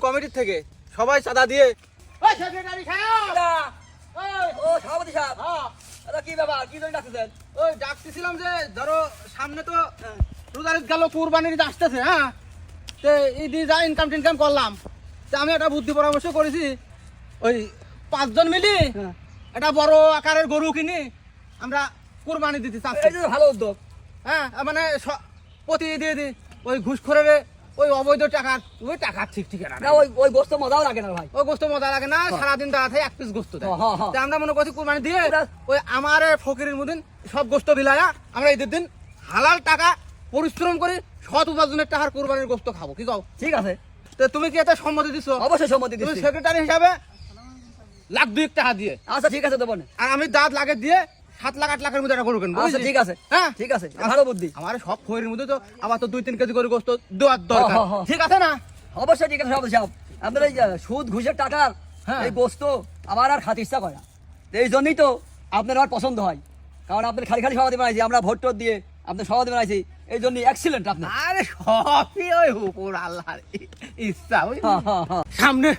কমিটির থেকে সবাই চাঁদা দিয়ে ওই সেক্রেটারি সাহেব ও সভাপতি সাহেব, এটা কি ব্যাপার, কি জন্য ডাকতেছেন? ওই ডাকতেছিলাম যে ধরো সামনে তো রোজার ঈদ গেল, কুরবানির ঈদ আসতেছে। হ্যাঁ, তো এই দিয়ে যা ইনকাম টিনকাম করলাম, তো আমি একটা বুদ্ধি পরামর্শ করেছি, ওই 5 জন মিলি একটা বড় আকারের গরু কিনি আমরা কুরবানি দিতে চাচ্ছি। এই যে ভালো উদ্যোগ। হ্যাঁ, মানে প্রতি দিয়ে দিই ওই ঘুষখোরের ওই অবৈধ টাকার ওই টাকা ঠিক ঠিকানা না ওই গোস্ত মজাও লাগে না ভাই। ওই গোস্ত মজা লাগে না, সারাদিন দাঁড়া থাকে 1 পিস গোস্ত দেয়। হ্যাঁ। তা আমরা মনে করছি কুরবানি দিয়ে ওই আমার ফকিরের মধ্যে সব গোস্ত বিলায়া আমরা ঈদের দিন হালাল টাকা পরিশ্রম করে সৎ উপার্জনের টাকার কুরবানির গোস্ত খাবো, কি কও? ঠিক আছে, তো তুমি কি এতে সম্মতি দিছো? অবশ্যই সম্মতি তুমি দিচ্ছি। সেক্রেটারি হিসাবে 1,02,000 টাকা দিয়ে, আচ্ছা ঠিক আছে দেবো না। আর আমি দাঁত লাগে দিয়ে 7 লাখ 8 লাখের মধ্যে একটা গরু কিনবো। আচ্ছা ঠিক আছে, হ্যাঁ ঠিক আছে, ভালো বুদ্ধি। আমার সব ফকিরের মধ্যে তো আবার তো 2-3 কেজি করে গোস্ত দেওয়ার দরকার, হ্যাঁ। ঠিক আছে না? অবশ্যই ঠিক আছে সভাপতি সাহেব। আপনার এই সুদ ঘুষের টাকার হ্যাঁ। এই গোস্ত আমার আর খাতে ইচ্ছা করে না। এই জন্যই তো আপনার আমার পছন্দ হয়, কারণ আপনার খালি খালি সভাপতি বানাইছি, আমরা ভোট টোট দিয়ে আপনার সভাপতি বানাইছি, এই জন্যই এক্সিলেন্ট আপনার। আরে সবই ওই উপর আল্লাহর ইচ্ছা। ওই হ্যাঁ। সামনে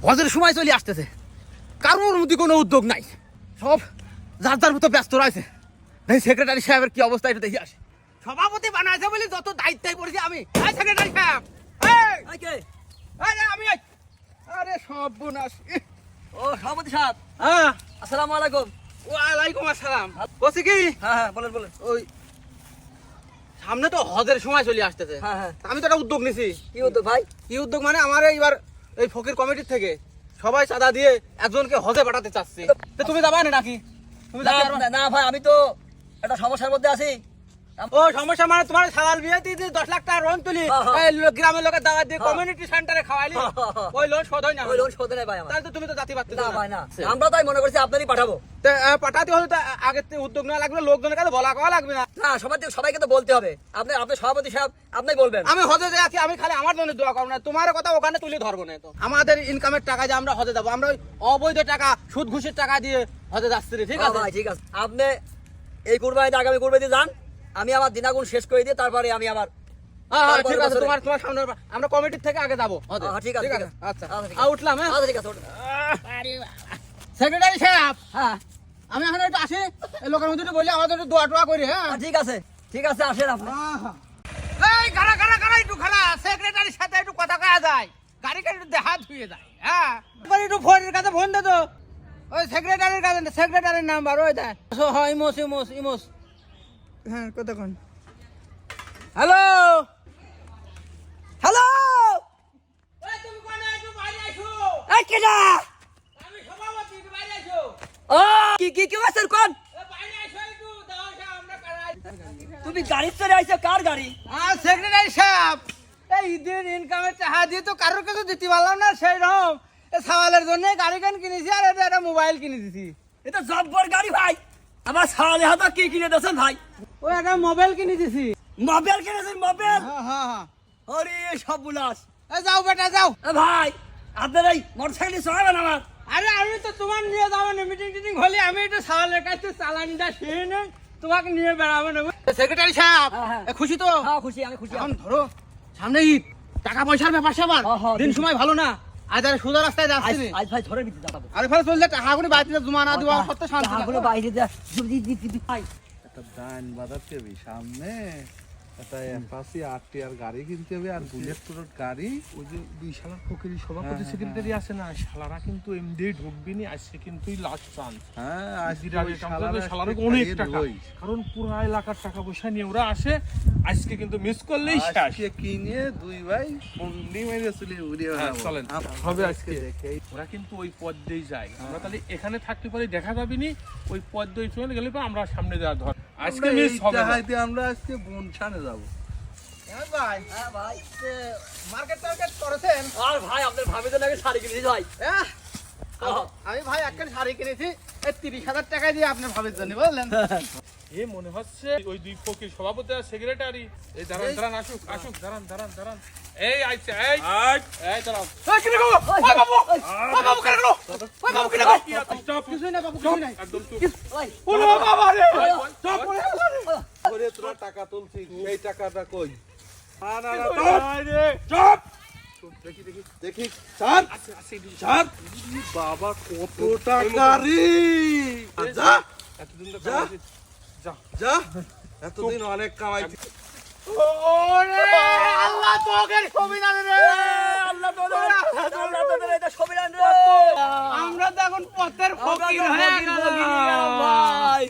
হজের সময় চলে আসতেছে, কারোর মধ্যে কোনো উদ্যোগ নাই, সব যার যার মতো ব্যস্ত রয়েছে। দেখি সেক্রেটারি সাহেবের কি অবস্থা এটা দেখি আসে। সভাপতি বানাইছে বলে যত দায়িত্বই পড়েছি আমি। এই সেক্রেটারি সাহেব, এই কে? আমি আরে সব বোনাস। ও সভাপতি সাহেব, হ্যাঁ, আসসালামু আলাইকুম। ওয়ালাইকুম আসসালাম। বলছি কি, হ্যাঁ বলেন। ওই সামনে তো হজের সময় চলে আসতেছে, হ্যাঁ। আমি তো একটা উদ্যোগ নিছি। কি উদ্যোগ ভাই? কি উদ্যোগ মানে আমার এইবার এই ফকির কমিটির থেকে সবাই চাঁদা দিয়ে একজনকে হজে পাঠাতে চাচ্ছি। তো তুমি যাবা না নাকি? তুমি না যাতে পারবা? না ভাই, আমি তো একটা সমস্যার মধ্যে আছি। ও সমস্যা মানে তোমার সালাল বিয়ে দিয়ে 10 লাখ টাকা লোন তুলি, হ্যাঁ। এই গ্রামের লোকের দাওয়াত দিয়ে হ্যাঁ। কমিউনিটি সেন্টারে খাওয়াইলি, হ্যাঁ। ওই লোন শোধ হয় না। ওই লোন শোধ নেই ভাই আমার। তাহলে তো তুমি তো জাতি পারতে না ভাই না, আমরা তাই মনে করছি আপনারই পাঠাবো। পাঠাতে হলে তো আগে থেকে উদ্যোগ না লাগবে, লোকজনের কাছে বলা কওয়া লাগবে না। না সবাইকে তো বলতে হবে। আপনি সভাপতি সাহেব, আপনি বলবেন। আমি হজে যাচ্ছি, আমি খালি আমার জন্য দোয়া করবো না, তোমার কথা ওখানে তুলে ধরবো না। তো আমাদের ইনকামের টাকা যে আমরা হজে যাবো, আমরা ওই অবৈধ টাকা সুদ ঘুষের টাকা দিয়ে হজে যাচ্ছি রে, ঠিক আছে? ভাই ঠিক আছে, আপনি এই কুরবানিতে আগামী কুরবানিতে যান, আমি আমার দিনাগুন শেষ করে দিয়ে তারপরে আমি আবার। হ্যাঁ তারপরে ঠিক আছে, বছরে- তোমার সামনে আমরা কমিটির থেকে আগে যাবো হজে। ঠিক আছে, আচ্ছা ঠিক আছে। উঠলাম। হ্যাঁ, আচ্ছা ঠিক আছে। সেক্রেটারি সাহেব, হ্যাঁ আমি এখন একটু আসি, এই লোকের মধ্যে একটু বলি আমাদের একটু দোয়া টোয়া করি। হ্যাঁ, ঠিক আছে, ঠিক আছে, আসেন আপনি। এই গাড়া একটু খালা, সেক্রেটারির সাথে একটু কথা কয়া যায়, গাড়ি একটু দেখা ধুয়ে যায়। হ্যাঁ, এবার একটু ফোনের কাছে ফোন দে তো, ওই সেক্রেটারির কাছে, সেক্রেটারির নাম্বার ওই দেয়। হ্যাঁ, ইমোস। হ্যাঁ, কতক্ষণ? হ্যালো হ্যালো, তুমি কোনে একটু বাইরে আসো, এই কেডা? আমি সভাপতি, একটু বাইরে আসো। ও কি আছেন কোন? বাইরে আসো একটু, দাও আমরা কারাই। তুমি গাড়ি চড়ে আইছো, কার গাড়ি? আর সেক্রেটারি সাহেব, এই ঈদের ইনকামের টাকা দিয়ে তো কারোর কাছে দিতে পারলাম না, সেই রকম সওয়ালের জন্য গাড়ি কিনেছি, আর এটা একটা মোবাইল কিনে দিছি। এটা জব্বর গাড়ি ভাই। আমার সালে হাতে কি কিনে দিয়েছেন ভাই? ওই একটা মোবাইল কিনে দিছি। মোবাইল কিনেছেন? মোবাইল? হ্যাঁ। আরে সব বুলাস। যাও বেটা যাও। ভাই আপনার এই মোটরসাইকেল চড়াবেন আমার? আরে আমি তো তোমার নিয়ে যাবো না, মিটিং টিটিং হলে আমি একটু সওয়ালের কাছে চালানিটা শিখে নেই, তোমাকে নিয়ে বেড়াবো না। সেক্রেটারি সাহেব, হ্যাঁ। খুশি তো? হ্যাঁ খুশি, আমি খুশি। এখন ধরো সামনে ঈদ, টাকা পয়সার ব্যাপার স্যাপার, হ্যাঁ, দিন সময় ভালো না, আজ আর সোজা রাস্তায় যাচ্ছি। আজ ভাই ঝড়ের ভিতরে যাবো। আরে ফলে চললে টাকা করে বাড়িতে জমা না দেওয়া সত্য শান্তি না। টাকাগুলো বাইরে যা ভাই। একটা দান বাজাতে হবে সামনে, একটা অ্যাপাসি আর গাড়ি কিনতে হবে, আর বুলেট টুলেট গাড়ি। ওই যে 2 শালার ফকিরি সভাপতি হ্যাঁ, সেক্রেটারি আছে না, শালারা কিন্তু এমডি ঢুকবিনি, আজকে কিন্তু লাস্ট চান্স। হ্যাঁ, আজকে ওই শালার আজকে অনেক খাইয়ে টাকা, রই। কারণ পুরো এলাকার টাকা পয়সা নিয়ে ওরা আসে, আজকে কিন্তু মিস করলেই শেষ। আজকে কিনে 2 ভাই বন্ডি মেরে চলে উড়ে হ্যাঁ, বেড়াবো। চলেন আমরা হবে আজকে আজকে। দেখে ওরা কিন্তু ওই পথ দিয়েই যায়, আমরা তাহলে এখানে থাকতে পারি, দেখা যাবে নি, ওই পথ দিয়ে চলে গেলে পর আমরা সামনে যাওয়া ধর, আজকে আমরা মিস এই হবে না। টাকাতে আমরা আজকে বনছানে যাবো। ভাই, হ্যাঁ ভাই। মার্কেট টার্গেট করেছেন? আর ভাই আপনার ভাবিদের নাকি শাড়ি কিনেছি ভাই। হ্যাঁ, আমি ভাই একটা শাড়ি কিনেছি, এই 30,000 টাকা দিয়ে আপনার ভাবির জন্য, বুঝলেন? এ মনে হচ্ছে ওই 2 ফকির সভাপতি আর সেক্রেটারি। এই দাঁড়ান আসুক, দাঁড়ান। এই আইছে, এই দাঁড়াও। ওই কিনে গো, ওই বাবু, ওই বাবু কিনে গো, ওই বাবু কিনে গো। স্টপ, কিছুই না বাবু, কিছুই নাই। একদম চুপ। ভাই ওরে বাবা রে, চুপ। করে তোরা টাকা তুলছিস, সেই টাকাটা কই? চুপ। দেখি দেখি দেখি চার আছে আছে এদিকে। চার বাবা কত টাকা রে যা এতদিন তো যা। কামাইছি। যা যা এতদিন অনেক কামাইছি ওরে আল্লাহ তোকে সবিনান রে আল্লাহ তোদের আল্লাহ তোদের এটা সবিরান রে আমরা তো এখন পথের আমরা ফকির তো হয়ে ফকির গেলাম ভাই